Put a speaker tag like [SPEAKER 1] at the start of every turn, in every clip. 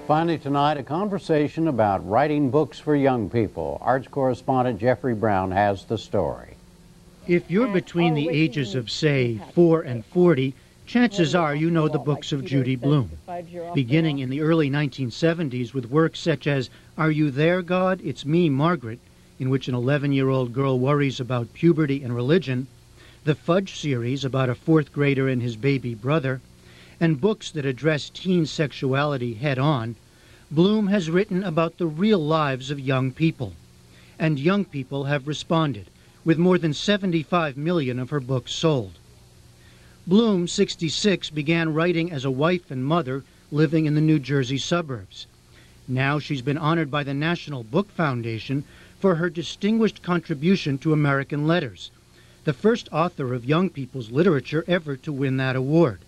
[SPEAKER 1] Finally tonight, a conversation about writing books for young people. Arts correspondent Jeffrey Brown has the story.
[SPEAKER 2] If you're between the ages of, say, 4 and 40, chances are you know the books of Judy Blume. Beginning in the early 1970s with works such as Are You There, God? It's Me, Margaret, in which an 11-year-old girl worries about puberty and religion, the Fudge series about a 4th grader and his baby brother, and books that address teen sexuality head-on, Blume has written about the real lives of young people. And young people have responded, with more than 75 million of her books sold. Blume, 66, began writing as a wife and mother living in the New Jersey suburbs. Now she's been honored by the National Book Foundation for her distinguished contribution to American letters, the first author of young people's literature ever to win that award.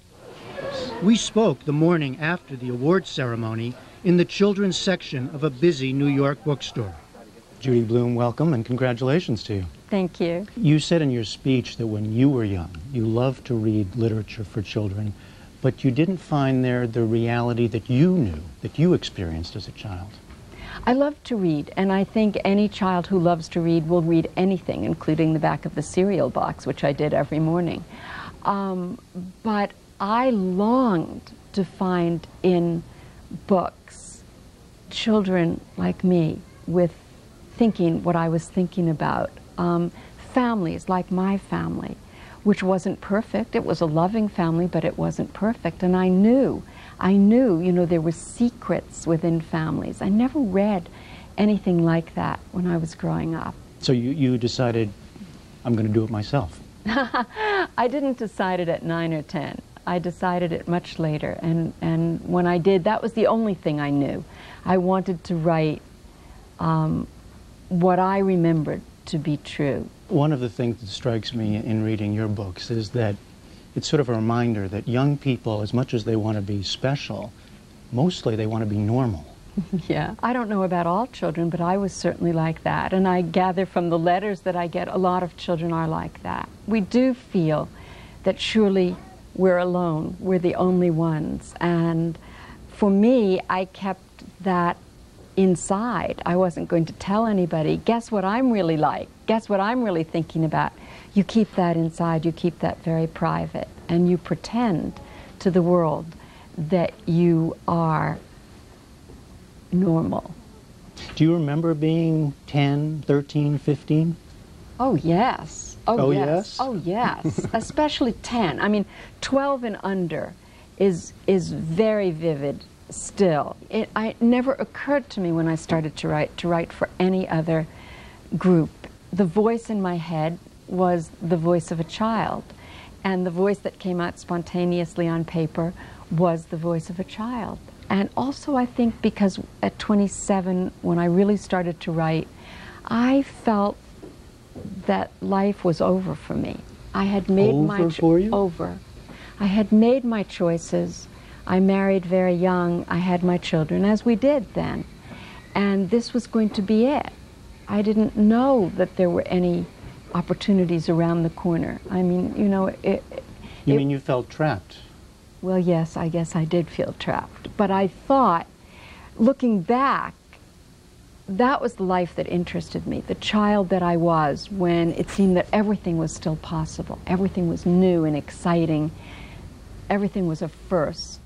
[SPEAKER 2] We spoke the morning after the award ceremony in the children's section of a busy New York bookstore. Judy Blume, welcome and congratulations to you.
[SPEAKER 3] Thank you.
[SPEAKER 2] You said in your speech that when you were young, you loved to read literature for children, but you didn't find there the reality that you knew, that you experienced as a child.
[SPEAKER 3] I love to read, and I think any child who loves to read will read anything, including the back of the cereal box, which I did every morning. But I longed to find in books children like me with thinking what I was thinking about, families like my family, which wasn't perfect. It was a loving family, but it wasn't perfect. And I knew, you know, there were secrets within families. I never read anything like that when I was growing up.
[SPEAKER 2] So you decided, I'm going to do it myself.
[SPEAKER 3] I didn't decide it at 9 or 10. I decided it much later, and when I did, that was the only thing I knew. I wanted to write what I remembered to be true.
[SPEAKER 2] One of the things that strikes me in reading your books is that it's sort of a reminder that young people, as much as they want to be special, mostly they want to be normal.
[SPEAKER 3] Yeah. I don't know about all children, but I was certainly like that, and I gather from the letters that I get, a lot of children are like that. We do feel that surely we're alone, we're the only ones, and for me, I kept that inside. I wasn't going to tell anybody, guess what I'm really like, guess what I'm really thinking about. You keep that inside, you keep that very private, and you pretend to the world that you are normal.
[SPEAKER 2] Do you remember being 10, 13, 15?
[SPEAKER 3] Oh, yes.
[SPEAKER 2] Oh, yes?
[SPEAKER 3] Oh, yes. Especially 10. I mean, 12 and under is very vivid still. It never occurred to me when I started to write for any other group. The voice in my head was the voice of a child, and the voice that came out spontaneously on paper was the voice of a child. And also, I think, because at 27, when I really started to write, I felt that life was over for me. I had made over. I had made my choices. I married very young. I had my children, as we did then. And this was going to be it. I didn't know that there were any opportunities around the corner. I mean, you know,
[SPEAKER 2] You mean you felt trapped?
[SPEAKER 3] Well, yes, I guess I did feel trapped. But I thought, looking back, that was the life that interested me, the child that I was when it seemed that everything was still possible. Everything was new and exciting. Everything was a first.